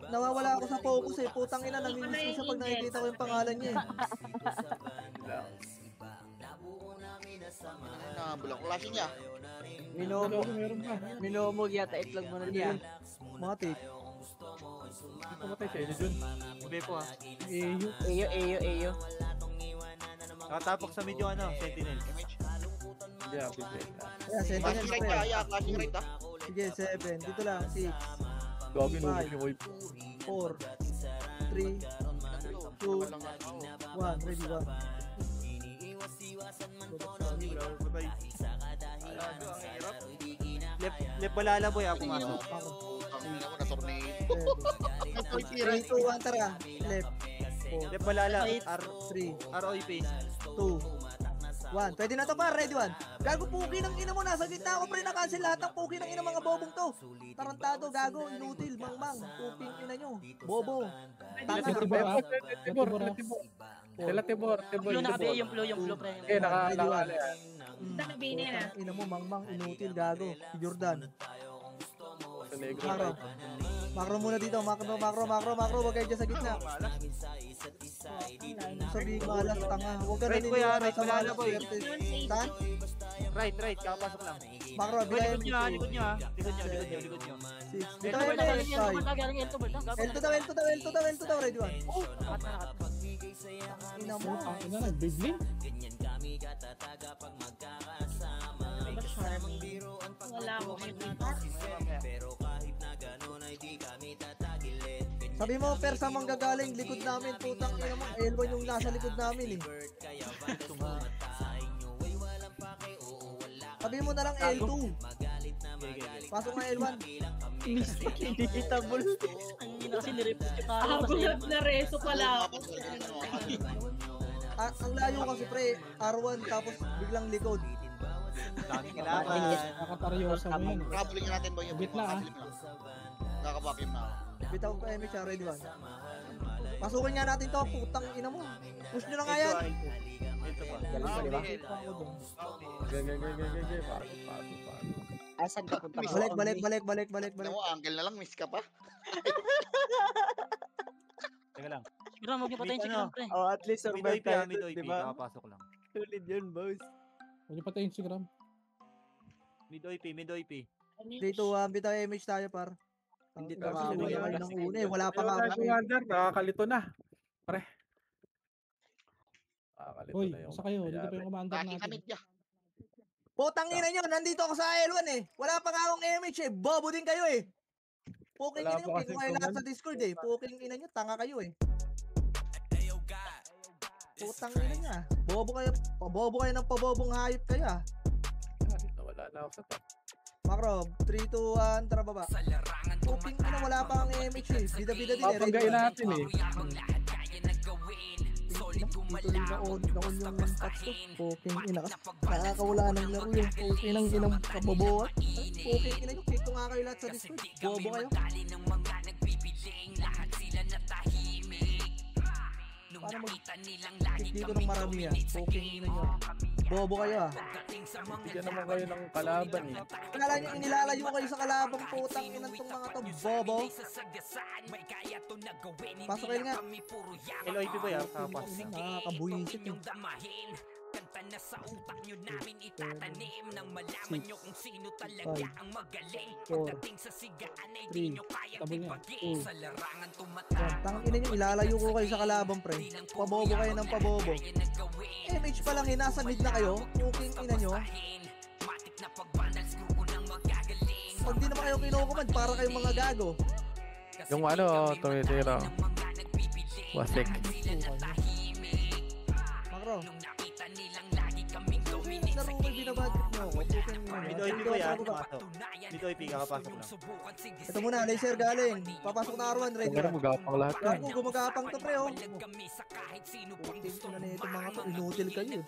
Nawawala ako sa focus eh. Putang ina, namimiss ko siya pag nakikita ko yung pangalan niya eh. Bulang klase niya. Minomog yata itlog mo na niya. Matik. Pumatay siya, yun dun. Sabi po ha. Eyo. Nakatapok sa medyo ano, Sentinel. Yeah, Classing Sentinel, right pre. ka, classing right ka. Sige, 7. Dito lang, 6. Gawin mo 5, yung wipe. 4, 3, 2, 1. Ready, 1. Lep balala boy ako pumasok. Ang ina ko na tornado. 3, 2, 1, tara. Left. Lep balala, 3, ROIP. 2, 1. Pwede na to pa, ready 1. Gago, puki ng ina mo, nasa gitna ako pre, na-cancel lahat ng puki ng ina mga bobong to. Tarantado, gago, inutil, mangmang, puking ina nyo. Bobo. Tanga. Tibor. Blue na kabe, yung blue pre. Eh, nakakala yan. Nakabini na. Ina mo, mangmang, inutil, gago. Si Jordan. Sa negro. Macro muna dito, macro, wag kayo dyan sa gitna. Sabihin mo alas, tanga. Huwag ka Right, kuya, naniniwala right, sa mga balala, boy. swerte. Saan? Right, kakapasok lang. Macro, Boy, bilayan likod nyo ha, likod nyo. Likod nyo. 6. Dito kayo na L5. L2 daw, ready 1. Ina mo. Ina na, Beyblade. Wala ko. Sabi mo, per sa manggagaling, likod namin, putang ina mo, L1 yung nasa likod namin eh. Sabi mo na lang L2. Pasok na L1. Inevitable. Ang ina kasi nireport yung karo. Bulat na reso pala ako. Ang layo kasi pre, R1 tapos biglang likod. Daming kailangan. Nakataryosa mo yun. Kabulingin natin ba yung Gitna, ah. Kakabakim na. Bitaw pa MH, ready 1. Pasukin nga natin to, putang ina mo. Push nyo na nga yan. Ito pa. Asan ka punta? Balik. Ano mo, angle na lang, miss ka pa. Teka lang. Siguro huwag niyo patayin si Gram pre. Oh, at least survive tayo, Mid-OIP, di ba? kakapasok lang. Tulid yun, boss. Huwag niyo patayin si Gram. Mid-OIP. 3, 2, 1, bitaw MH tayo par. Hindi Hindi tayo kayo ng una eh, wala pa nga kami. Nakakalito na. Pre. Nakakalito Hoy, na yung basta kayo. Dito pa yung commander Kaki natin. kami dyan. Putang ina nyo, nandito ako sa L1 eh. Wala pa nga akong MH eh, bobo din kayo eh. Puking Wala ina nyo, pa kasing kinuha lahat command. sa Discord eh. Puking ina nyo, tanga kayo eh. Putang ina nyo ah. Bobo kayo ng pabobong hayop kayo ah. Wala na ako sa top. Macro, 3, 2, 1, tara baba. Puking ina, wala pa ang MH eh. Bida-bida din eh. Papagayin natin eh. Dito rin naon yung patch to. Puking ina kasi nakakawala ng laro yung puking inang kaboboat. Puking ina nyo, kito nga kayo lahat sa Discord. Bobo kayo. Paano mag-kick dito ng maramihan? Puking ina nyo. Bobo kayo ah. Bigyan naman kayo ng kalaban eh. Akala nyo inilalayo kayo sa kalabang putang inang tong mga to. Bobo. Pasok kayo nga. LOIP ba yan? Kakapasok. Nakakabuisit yung Kanta na sa utak nyo namin itatanim nang malaman nyo kung sino talaga ang magaling. Pagdating sa sigaan ay di nyo kayang tipagin. Sa larangan tumatawag. tangin ina nyo, ilalayo ko kayo sa kalabang pre. Pabobo kayo ng pabobo. MH pa lang eh, nasa mid na kayo. Puking ina nyo. Matik na pagbandals grupo ng magagaling. Pag di naman kayo kinukumad, para kayong mga gago. Yung ano, tumitira. Wasik. Makro. Laro ko binabadrip nyo ako. Puking ina nyo. Mid-OIP ba yan? Pasok. Mid-OIP, kakapasok lang. Ito muna, laser galing. Papasok na R1, ready Pero na. magapang lahat yan. Gago, gumagapang to pre oh. Puking ina na ito mga to, inutil kayo.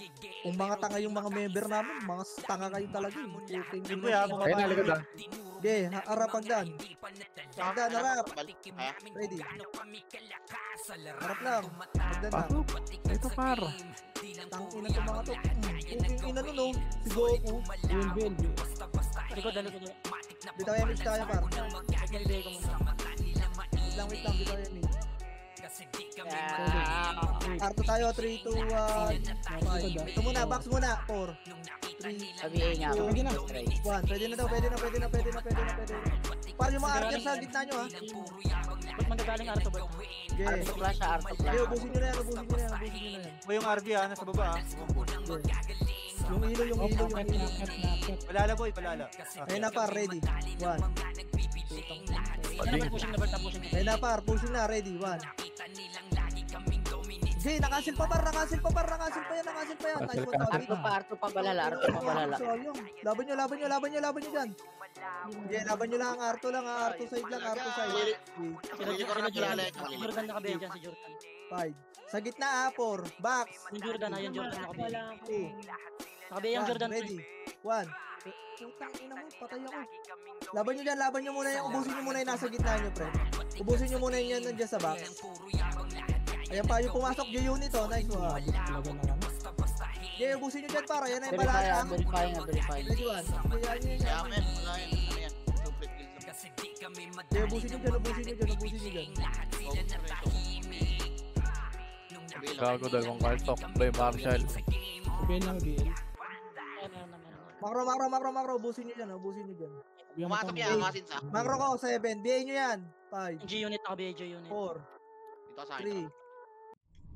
Kung mga tanga yung mga member namin, mga tanga kayo talaga. Puking Mid ina. kuya, Ayun na, bumaba. likod ah. Okay, harap pagdan. Pagdan, harap. Ha? Ready. Harap lang. Pagdan na. Pasok. Ito par. Tangina to mga to. Puking ina nun oh. Si Goku. Build. Likod na likod. Dito kayo MH tayo par. magbigay ko muna. Wait lang, dito yan eh. Arto tayo, 3, 2, 1. Ito muna, box muna. 4, 3, Sabihin nga ako. 1. Pwede na daw, pwede na. Para yung mga archer sa gitna nyo ha. Ba't magagaling Arto ba? Okay. Arto flash. Okay, ubusin nyo na yan. O yung RV ha, nasa baba ha. Yung ilo. Palala boy, palala. Ayun na par, ready. 1. Pushing na ba? Ayun na par, pushing na, ready. 1. Jay, nakasil pa yan. Nice one, Arto pa balala. sayang. Laban nyo dyan. Jay, laban nyo lang, Arto side. Jordan nakabihan dyan si Jordan. 5. Sa gitna ha, 4. Box. Yung Jordan, yung Jordan nakabihan. 2. Nakabihan yung Jordan. Ready. 1. Putang ina mo, patay ako. Laban nyo dyan, muna yan. Ubusin nyo muna yung nasa gitna nyo, pre. Ubusin nyo muna yan nandiyan sa box. Ayan pa, yung pumasok yung unit oh. Nice one. Okay, ubusin nyo dyan para. Yan ay balala. Verifying. Ready 1. Okay, ubusin nyo dyan. Gago dalawang kartok. Play Marshall. BL lang, BL. Makro. Ubusin nyo dyan. Pumasok yan, masin sa. Makro ko, 7. BA nyo yan. 5, G-unit nakabihan, G-unit. 4, Dito sa akin.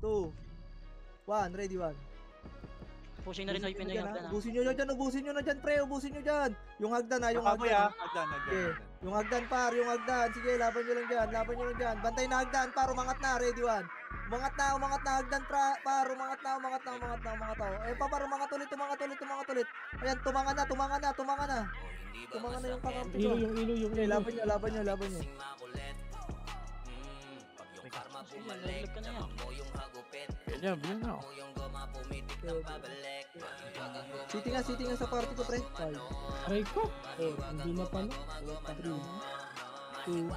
3, 2, 1. Ready 1. Pushing na rin Hoypin na yung hagdan. Ubusin nyo na dyan, pre. Yung hagdan ha, yung Nakaboy hagdan. ha, hagdan. Okay. Yung hagdan par, Sige, laban nyo lang dyan. Bantay na hagdan par, umangat na, ready 1. Umangat na hagdan par, umangat na. Eh pa par, umangat ulit. Ayan, tumangan na. Tumangan na yung kakampi ko. Yung Okay, laban nyo. Nalaglag ka na yan. Ganyan, bilhin na ako. Sitting nga sa party ko, pre. 5, Aray ko. Hindi na pala. 3, 2,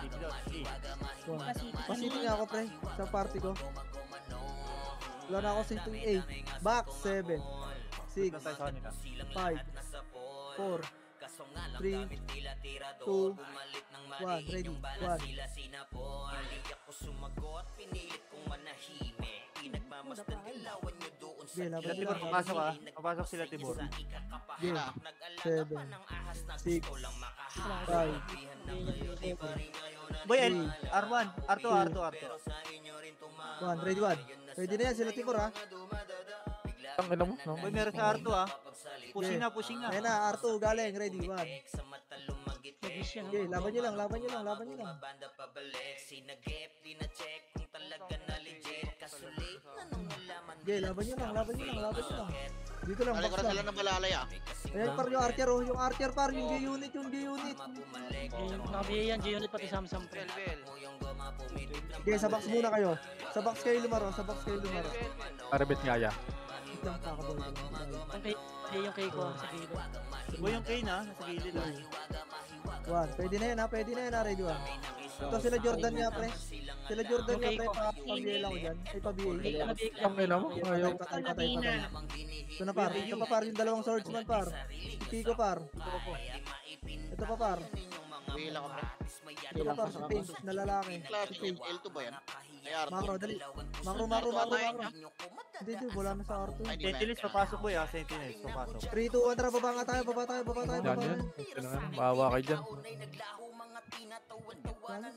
1. Pasitting nga ako, pre, sa party ko. Wala na ako sitting 8. Back 7, 6, 5, 4, 3, 2, 1. Ready 1. Okay, laban Sila nyo Tibor, lang. papasok ha. Papasok sila Tibor. Okay, 7, 6, 5, Boy, R1. R2. 1. Ready 1. Pwede na yan, sila Tibor ha. Ang ina mo, no? Boy, meron sa R2 ha. Pushing na. Ayan na, R2 galing, ready 1. Nag-wish yan. Okay, laban nyo lang. Okay, laban nyo lang. Dito lang, Balik box ko na lang. sila ng balalay ah. Ayan par yung archer oh, yung archer par, yung G-unit. Nakabihan yan, G-unit pati Samsung. Okay, sa box muna kayo. Sa box kayo lumaro. Arabit nga ya. Itang kakaboy ko lang. Yung kay ko sa gilid. Boy, yung Kane ha. Nasa gilid ha. 1. Pwede na yan ha, ready 1. Ito sila Jordan niya pre. Pa-BA lang ko dyan. Ay, pa-BA. Ang ina mo, ayaw. Patay. Ito na par. Ito pa par, yung dalawang swordsman par. Kiko par. Ito pa par. Bilang ako. Ito pa par, si Pink na lalaki. Class, Si Pink. L2 ba yan? Ay, R2. Makro, dali. Makro. Hindi, wala na sa R2. Ay, di ba? Sentinels, papasok boy ha. Sentinels, papasok. 3, 2, 1, tara, baba nga tayo. Yan. Maawa kayo dyan.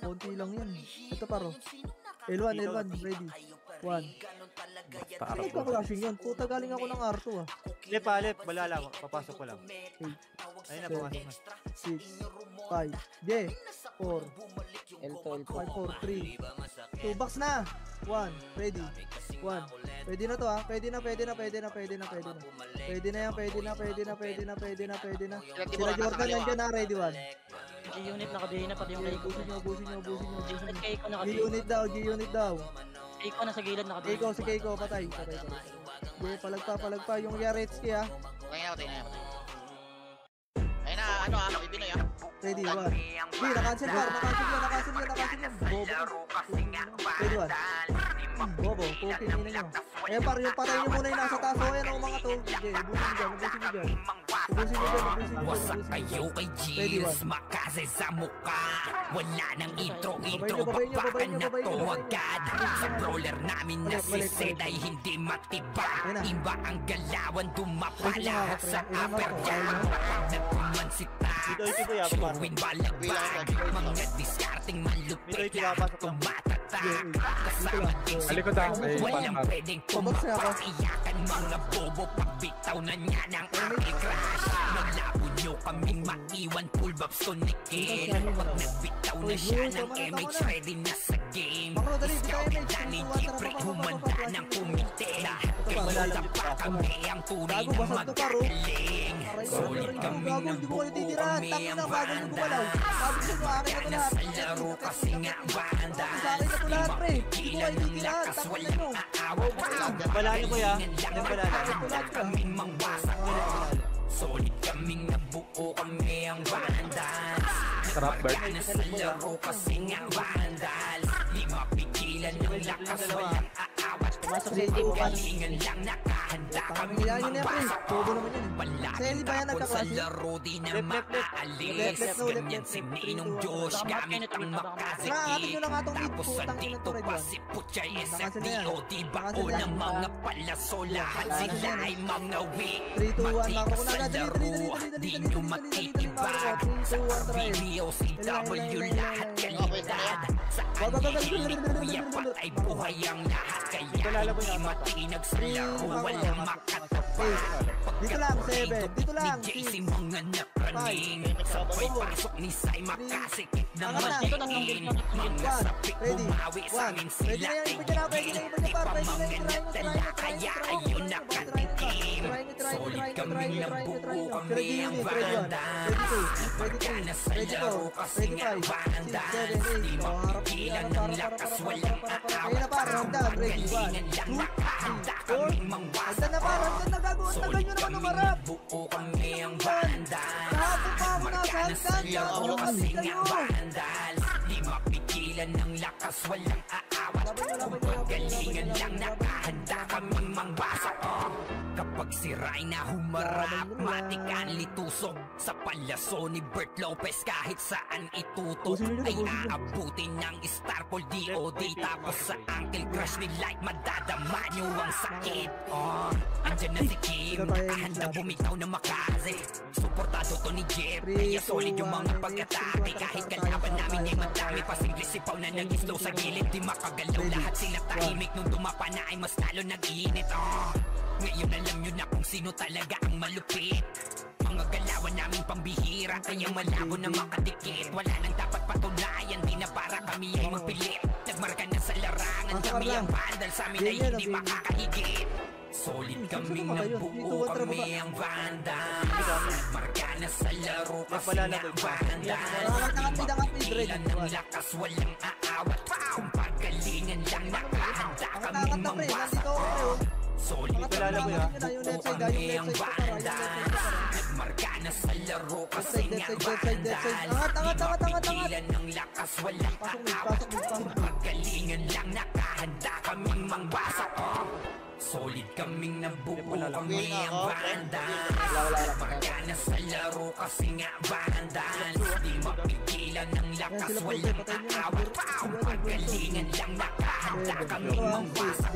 Konti lang yan. Ito paro. L1, ready. 1. Ano pa flashing yun? Puta, galing ako ng R2 ah. Lep, balala ko. Papasok ko lang. Ayun na, pumasok na. 6, 5, J, 4, L2. 5, 4, 3, 2, box na! 1, ready, 1, pwede na to ha, pwede na. Pwede na yan. Sila Jordan nandyan ha, ready 1. G-unit nakabihan na pati yung kay ko. Ubusin nyo. G-unit kay ko nakabihan. G-unit daw. Kay ko nasa gilid nakabihan. Si Keiko, patay. J, palagpa yung Yaretski ha. Patay na. Ayun na, ano ah, Pinoy ah. Ready, 1. Di, nakancel yan. Bobo. Ready, 1. Bobo, puking ina nyo. Eh, par, yung patay nyo muna yung nasa taas. O, yan ang mga to. Sige, ubusin nyo dyan. Wasak kayo kay Gilles, makase sa muka. Wala nang intro, bakbakan na to agad. Sa brawler namin na si Zed ay hindi matibag. Iba ang galawan, dumapala sa upper jab. Nagkuman si Tax, showin balagbag. Mga diskarting malupit lahat tumatatak. Kasama din si walang pwedeng tumapak. Iyakan mga bobo, pagbitaw na niya ng aking crush. Naglabo nyo kaming maiwan, full babs tunikin. Pag nagbitaw na siya ng MH, ready na sa game. Scouting na ni Jeffrey, humanda ng kumite. Lahat kayo tapa kami ang tunay na magkakaling. Solid kami ng buo, kami ang banda. Kaya na sa laro kasi nga banda. Di mapigilan ng lakas, walang aawat. Balalo ko ya. Kaming mangwasak. Solid kaming nabuo, kami ang vandal. Kaya na sa laro kasi nga vandal. Di mapigilan ng lakas, walang aawat. Galingan lang nakahanda kaming magwasak. Palagi sa laro di na maaalis. Ganyan si Ninong Josh gamit ang makazikik. Tapos andito pa si Puchay SFDO. Di ba o ng mga palaso, lahat sila ay mga weak. Matik sa laro, di nyo matitibag. Sa RBO, CW, lahat kalidad. Sa anilin, kuya patay buhay ang lahat. Kaya hindi matinag sa laro, walang makatapag. Dito lang, 7. Dito lang, ni JC mga nakraning. Sabay pasok ni Sai makasikip na matingin. Mga sapik bumawi sa amin sila ay tingin. Di pa mga natala kaya ayun nakatikim. Solid kami nabuo, kami ang vandal. Pagka na sa laro kasi nga vandal. Di mapigilan ng lakas, walang aawat. Galingan lang nakahanda kaming mangwasak. Solid kami nabuo, kami ang vandal. Marka na sa laro kasi nga vandal. Di mapigilan ng lakas, walang aawat. Pagalingan lang nakahanda kaming mangwasak. Kapag si Rayna humarap, matikan litusok. Sa palaso ni Bert Lopez kahit saan itutok ay aabutin ng Starpol DOD. Tapos sa Uncle Crush ni Light madadama nyo ang sakit. Andyan na si Kim, nakahanda bumitaw na makaze. Suportado to ni Jeff, kaya solid yung mga pag-atake. Kahit kalaban namin ay madami pa singli sipaw na nag-slow sa gilid. Di makagalaw lahat sila tahimik nung dumapa na ay mas lalo nag-iinit. Ngayon alam nyo na kung sino talaga ang malupit. Mga galawan namin pambihira, kaya malabo na makadikit. Wala nang dapat patunayan, di na para kami ay magpilit. Nagmarka na sa larangan, kami ang vandal, sa amin ay hindi makakahigit. Solid kaming nabuo, kami ang vandal. Nagmarka na sa laro kasi nga vandal. Pigilan ng lakas, walang aawat. Kung pagalingan lang nakahanda kaming mangwasak. Solid kaming nabuo, kami ang vandal. Nagmarka na sa laro kasi nga vandal. Di mapigilan ng lakas, walang aawat. Kung pagalingan lang nakahanda kaming mangwasak. Solid kaming nabuo, kami ang vandal. Nagmarka na sa laro kasi nga vandal. Di mapigilan ng lakas, walang aawat. Kung pagalingan lang nakahanda kaming mangwasak.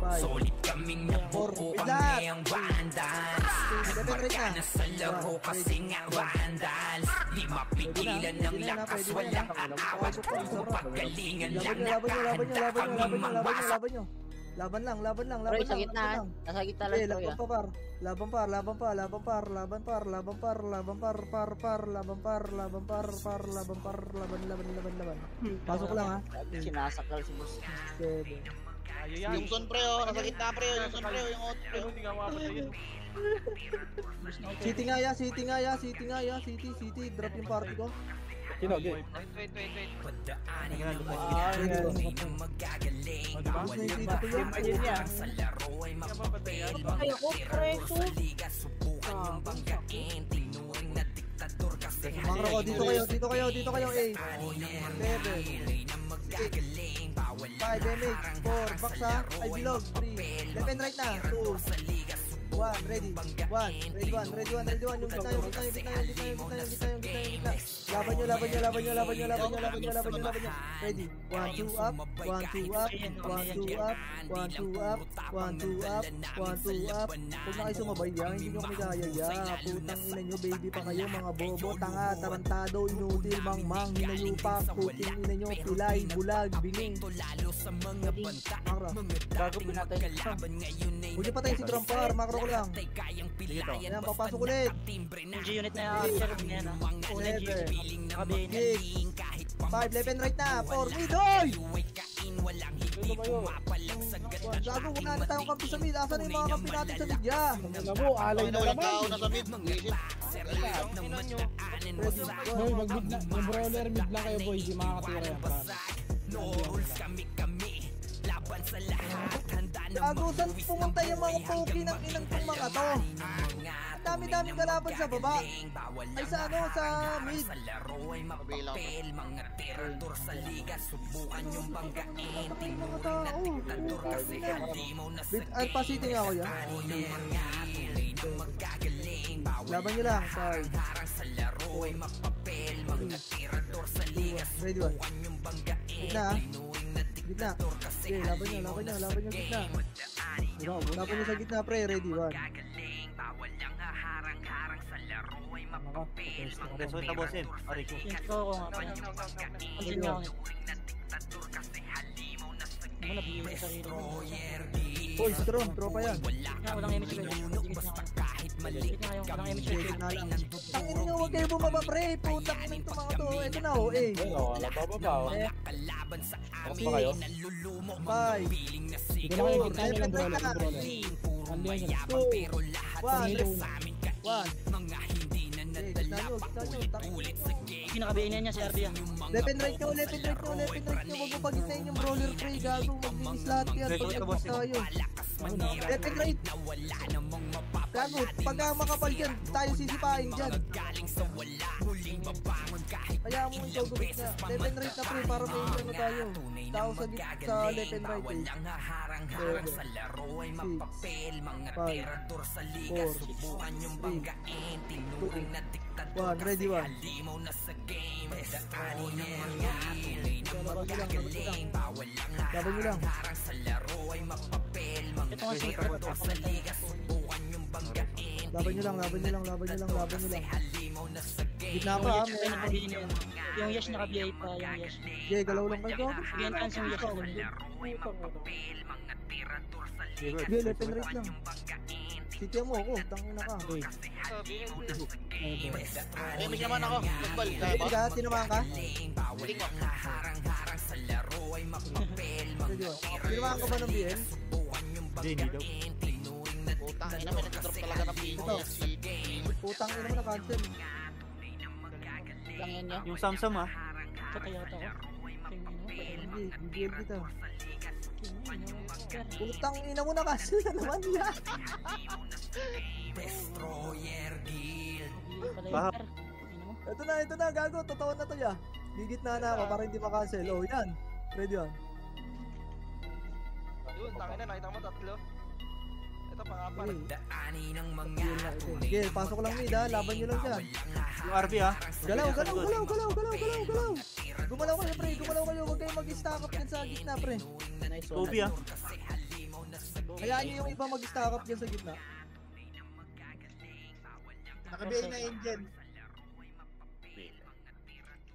Solid kaming nabuo, kami ang vandal. Nagmarka na sa laro kasi nga vandal. Di mapigilan ng lakas, walang aawat. Kung pagalingan lang nakahanda kaming mangwasak. Laban lang. Bro, sa gitna. Nasa gitna lang bro ya. Laban par. Pasok lang ha. Sinasakal si boss. Yung son pre oh, nasa gitna pre, yung son pre, yung out pre. City nga ya, City, drop yung party ko. Sino? Okay. Wait. Ay, ako, preso. Mangro ko, dito kayo, 8, 7, 5 damage, 4, baksa, ay bilog, 3, defend right na, 2, One, ready. One. Yung gitna. Laban nyo. Ready. 1, 2 up. 1, 2 up. 1, 2 up. Huwag na kayo sumabay yan. Hindi nyo kami kaya. Putang ina nyo, baby pa kayo. Mga bobo, tanga, tarantado, inutil, mangmang, hinayupak, puting ina nyo, pilay, bulag, bining. Bago pinatay. Huwag nyo patayin si Trampar, makro ko lang. Yan, papasok ulit. Yung G-unit na yung archer, ganyan ha. Una G-unit. Nakabihin yan. 5, left and right na. 4, mid, hoy! Gago, wala na tayong kampi sa mid. Asan yung mga kampi natin sa mid, ya? Alam mo, alay na Walang naman. tao na sa mid. Boy, mag-mid na. Yung brawler mid lang kayo, boy. Di makakatira yan. Gago, saan pumunta yung mga poki ng inang tong mga to? Ang dami-daming kalaban sa baba. Ay sa ano, sa mid. Mabila ko. At pasiting ako yan. Laban nyo lang, sorry. Ready one. Gitna ah. Gitna. Okay, laban nyo gitna. Laban nyo sa gitna pre, ready one. So, tabosin. Aray ko. Intro ko nga. Pansin nga ako. Ako nabigay sa sarili ko. Uy, strong, tropa yan. Walang image ko. Walang image ko. Tangin nyo, huwag kayo bumaba pre. Putang ina itong mga to. Ito na oh, eh. Wala pa ba? Tapos pa kayo? 5. Hindi na kayo gitna nyo ng brawler. Ano yan yan? 2, 1. Gitna nyo. Pinakabihin niya si RB yan. Left and right nyo. Huwag mo pagkitayin yung brawler pre. Gago, maglinis lahat yan. Pag-abot tayo. Left and right. Gago, pagka makapal dyan, tayo sisipain dyan. Kaya mo ikaw gumit na. Left and right na pre, para may ano tayo. Tao sa left and right eh. 1, ready one. Laban nyo lang. Ito nga secret. Laban nyo lang. Gitna pa ha. Yung Yash naka-BI pa, yung Yash. Jay, galaw lang kayo. Bigyan chance yung Yash. Jay, left and right lang. Sitiyan mo ako, tangina ka. Imig naman ako. Football. Kaya ba? Hindi ka, tinamaan ka? Hindi ko. Tinamaan ka ba ng BL? Hindi daw. Putang ina, may nag-drop talaga ng pinyo. Putang ina mo na cancel. Yung Samsung ha. Katayata ko. Hindi, BL kita. Putang ina mo na cancel na naman yan. Bahap. Ito na, gago. Totoo na to ya. Gigit na ako para hindi makancel. Oh, yan. Ready yan. Yun, tangin na, nakita mo tatlo. Ito pang-apat. Okay, pasok lang mid ha. Laban nyo lang dyan. Yung RB ha. Galaw. Gumalaw kayo pre, huwag kayong mag-stack up dyan sa gitna pre. Toby ha. Hayaan nyo yung iba mag-stack up dyan sa gitna. Nakabigay na Angel.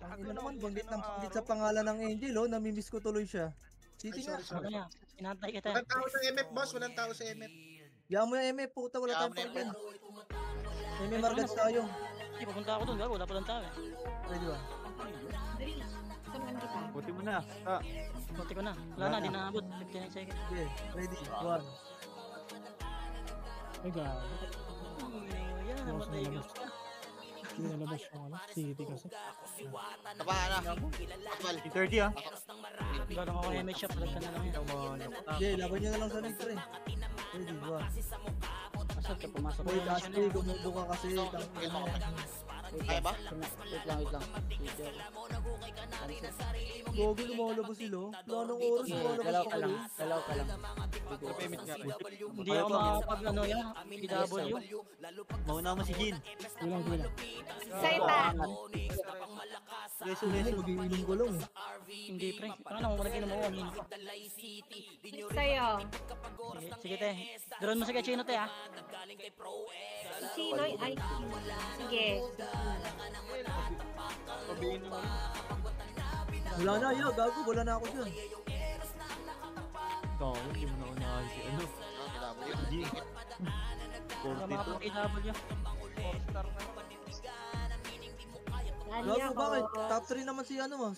Ang ina naman, banggit sa pangalan ng Angel oh, namimiss ko tuloy siya. City nga. Ano niya? Inantay kita. Walang tao sa MF boss, walang tao sa MF. Yaman mo yung MF, puta, wala tayong pagyan. MF Margats tayo. Hindi, papunta ako dun, wala pa lang tao eh. Ready ba? Buti mo na. Buti ko na. Wala na, di naabot. 59 seconds. Okay, ready, 1. Ay, gago. Yan, namatay ko. Hindi nalabas yung ano. City kasi. Tapahan na. Football. Yung 30 ha. Galang ako MH shop, palag ka na lang yan. Okay, laban nyo na lang sa next pre. Ready, 1. Masal ka, pumasok Boy, na siya Caspi, gumubo ka kasi. Kaya ba? Wait lang. Gogi, lumalabas sila. Wala nang oras, lumalabas pa kayo. Dalaw ka lang. Hindi ako makapag ano yan, PW. Mauna mo si Jin. Kulang. Saita. Leso. Mag-iinom ko lang. Hindi pre, parang ako malagyan mo ano. Sa'yo. Sige te, drone mo sa Chino te ha. Sino? Ay, sige. Wala na, yo, gago, wala na ako dyan. Ikaw, hindi mo naunahan si ano. Jin. Para makapag PW. Lali Gago, ako. bakit? Top 3 naman si ano mo.